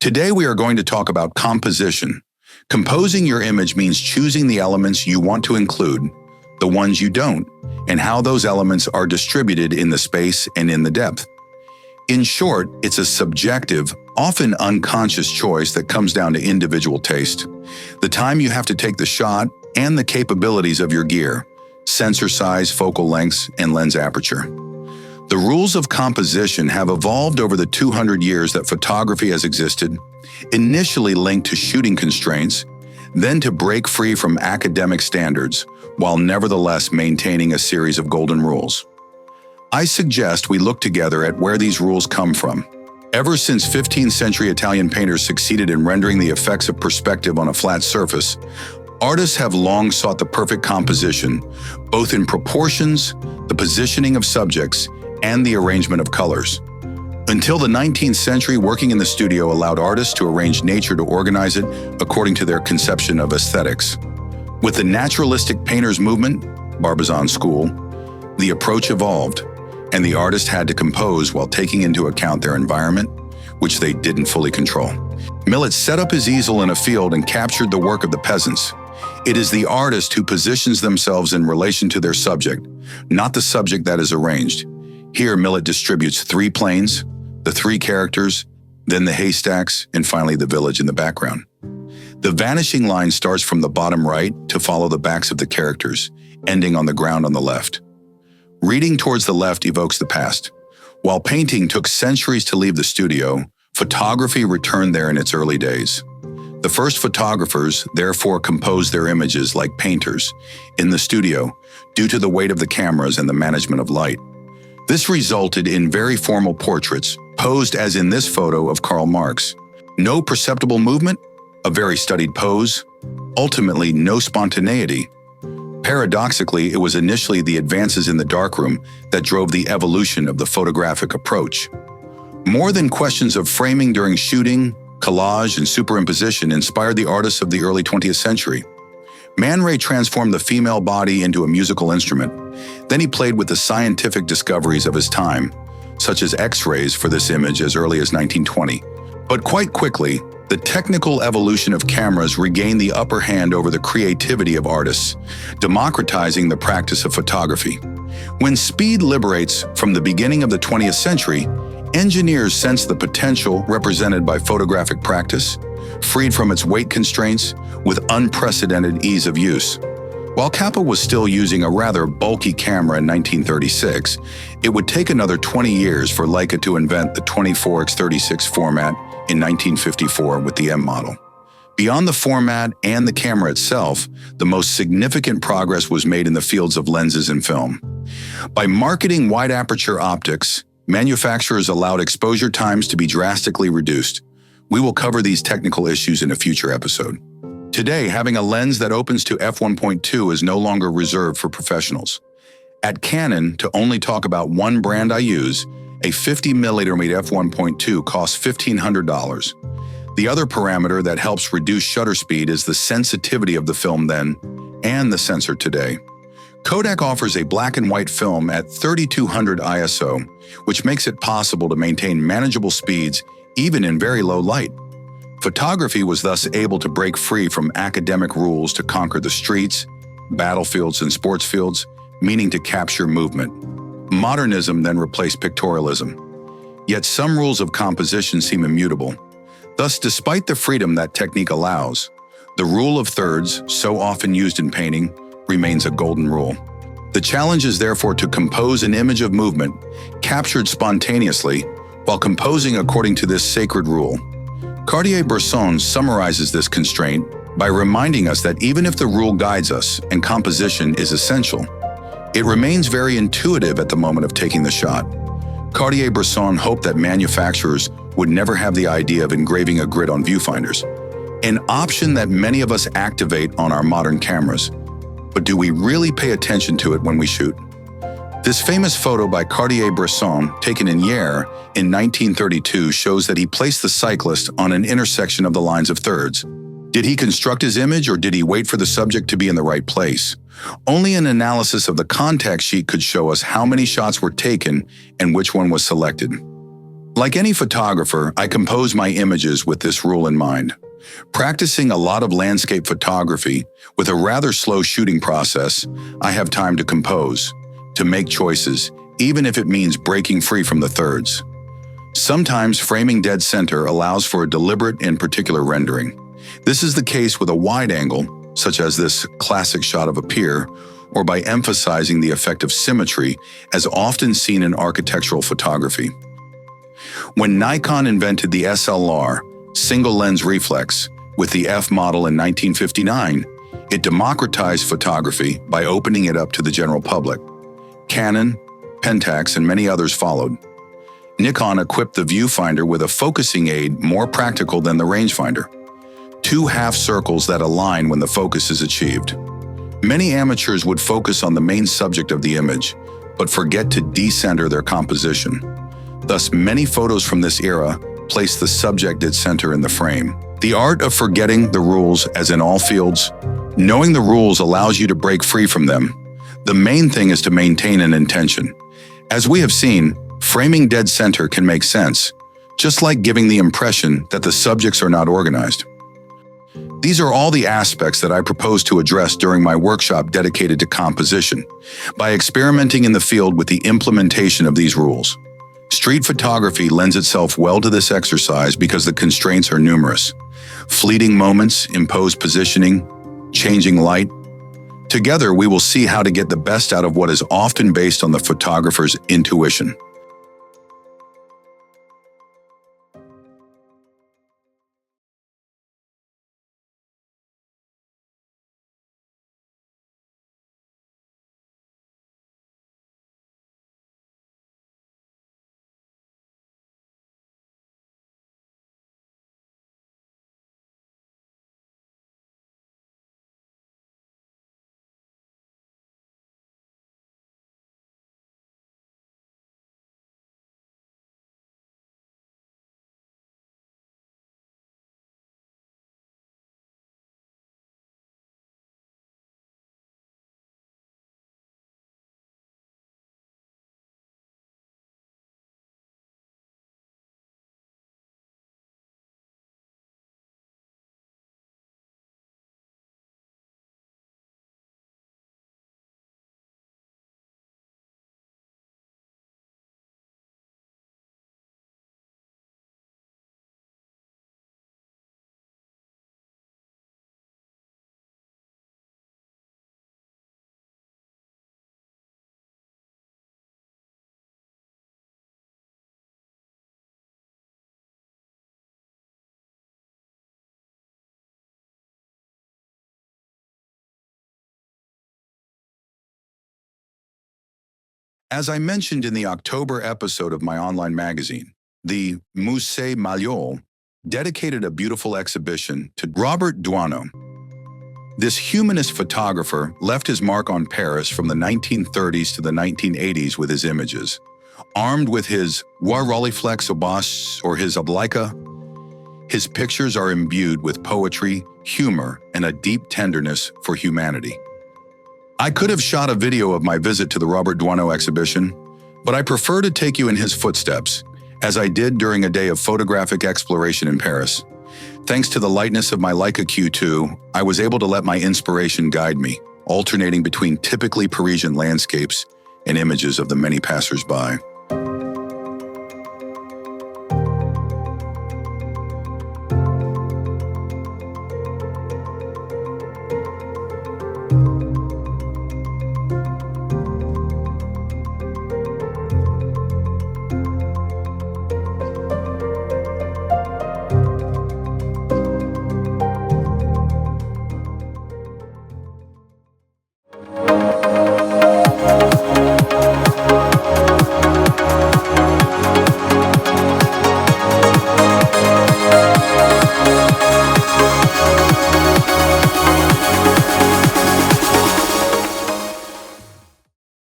Today we are going to talk about composition. Composing your image means choosing the elements you want to include, the ones you don't, and how those elements are distributed in the space and in the depth. In short, it's a subjective, often unconscious choice that comes down to individual taste, the time you have to take the shot, and the capabilities of your gear, sensor size, focal lengths, and lens aperture. The rules of composition have evolved over the 200 years that photography has existed, initially linked to shooting constraints, then to break free from academic standards, while nevertheless maintaining a series of golden rules. I suggest we look together at where these rules come from. Ever since 15th century Italian painters succeeded in rendering the effects of perspective on a flat surface, artists have long sought the perfect composition, both in proportions, the positioning of subjects, and the arrangement of colors. Until the 19th century, working in the studio allowed artists to arrange nature to organize it according to their conception of aesthetics. With the naturalistic painter's movement, Barbizon school, the approach evolved, and the artist had to compose while taking into account their environment, which they didn't fully control. Millet set up his easel in a field and captured the work of the peasants. It is the artist who positions themselves in relation to their subject, not the subject that is arranged. Here, Millet distributes 3 planes, the 3 characters, then the haystacks, and finally the village in the background. The vanishing line starts from the bottom right to follow the backs of the characters, ending on the ground on the left. Reading towards the left evokes the past. While painting took centuries to leave the studio, photography returned there in its early days. The first photographers therefore composed their images like painters in the studio due to the weight of the cameras and the management of light. This resulted in very formal portraits, posed as in this photo of Karl Marx. No perceptible movement, a very studied pose, ultimately no spontaneity. Paradoxically, it was initially the advances in the darkroom that drove the evolution of the photographic approach. More than questions of framing during shooting, collage and superimposition inspired the artists of the early 20th century. Man Ray transformed the female body into a musical instrument. Then he played with the scientific discoveries of his time, such as X-rays for this image as early as 1920. But quite quickly, the technical evolution of cameras regained the upper hand over the creativity of artists, democratizing the practice of photography. When speed liberates from the beginning of the 20th century, engineers sensed the potential represented by photographic practice, freed from its weight constraints with unprecedented ease of use. While Capa was still using a rather bulky camera in 1936, it would take another 20 years for Leica to invent the 24x36 format in 1954 with the M model. Beyond the format and the camera itself, the most significant progress was made in the fields of lenses and film. By marketing wide aperture optics, manufacturers allowed exposure times to be drastically reduced. We will cover these technical issues in a future episode. Today, having a lens that opens to f1.2 is no longer reserved for professionals. At Canon, to only talk about one brand I use, a 50mm f1.2 costs $1,500. The other parameter that helps reduce shutter speed is the sensitivity of the film then and the sensor today. Kodak offers a black and white film at 3200 ISO, which makes it possible to maintain manageable speeds even in very low light. Photography was thus able to break free from academic rules to conquer the streets, battlefields, and sports fields, meaning to capture movement. Modernism then replaced pictorialism. Yet some rules of composition seem immutable. Thus, despite the freedom that technique allows, the rule of thirds, so often used in painting, remains a golden rule. The challenge is therefore to compose an image of movement, captured spontaneously, while composing according to this sacred rule. Cartier-Bresson summarizes this constraint by reminding us that even if the rule guides us and composition is essential, it remains very intuitive at the moment of taking the shot. Cartier-Bresson hoped that manufacturers would never have the idea of engraving a grid on viewfinders, an option that many of us activate on our modern cameras. But do we really pay attention to it when we shoot? This famous photo by Cartier-Bresson, taken in Hyères in 1932, shows that he placed the cyclist on an intersection of the lines of thirds. Did he construct his image, or did he wait for the subject to be in the right place? Only an analysis of the contact sheet could show us how many shots were taken and which one was selected. Like any photographer, I compose my images with this rule in mind. Practicing a lot of landscape photography with a rather slow shooting process, I have time to compose, to make choices, even if it means breaking free from the thirds. Sometimes framing dead center allows for a deliberate and particular rendering. This is the case with a wide angle, such as this classic shot of a pier, or by emphasizing the effect of symmetry as often seen in architectural photography. When Nikon invented the SLR, single lens reflex, with the F model in 1959, it democratized photography by opening it up to the general public. Canon, Pentax, and many others followed. Nikon equipped the viewfinder with a focusing aid more practical than the rangefinder. Two half circles that align when the focus is achieved. Many amateurs would focus on the main subject of the image, but forget to decenter their composition. Thus, many photos from this era place the subject at center in the frame. The art of forgetting the rules, as in all fields, knowing the rules allows you to break free from them. The main thing is to maintain an intention. As we have seen, framing dead center can make sense, just like giving the impression that the subjects are not organized. These are all the aspects that I propose to address during my workshop dedicated to composition, by experimenting in the field with the implementation of these rules. Street photography lends itself well to this exercise because the constraints are numerous. Fleeting moments, imposed positioning, changing light. Together, we will see how to get the best out of what is often based on the photographer's intuition. As I mentioned in the October episode of my online magazine, the Musée Maillol dedicated a beautiful exhibition to Robert Doisneau. This humanist photographer left his mark on Paris from the 1930s to the 1980s with his images. Armed with his Rolleiflex Obas or his Oblaika, his pictures are imbued with poetry, humor, and a deep tenderness for humanity. I could have shot a video of my visit to the Robert Doisneau exhibition, but I prefer to take you in his footsteps, as I did during a day of photographic exploration in Paris. Thanks to the lightness of my Leica Q2, I was able to let my inspiration guide me, alternating between typically Parisian landscapes and images of the many passers-by.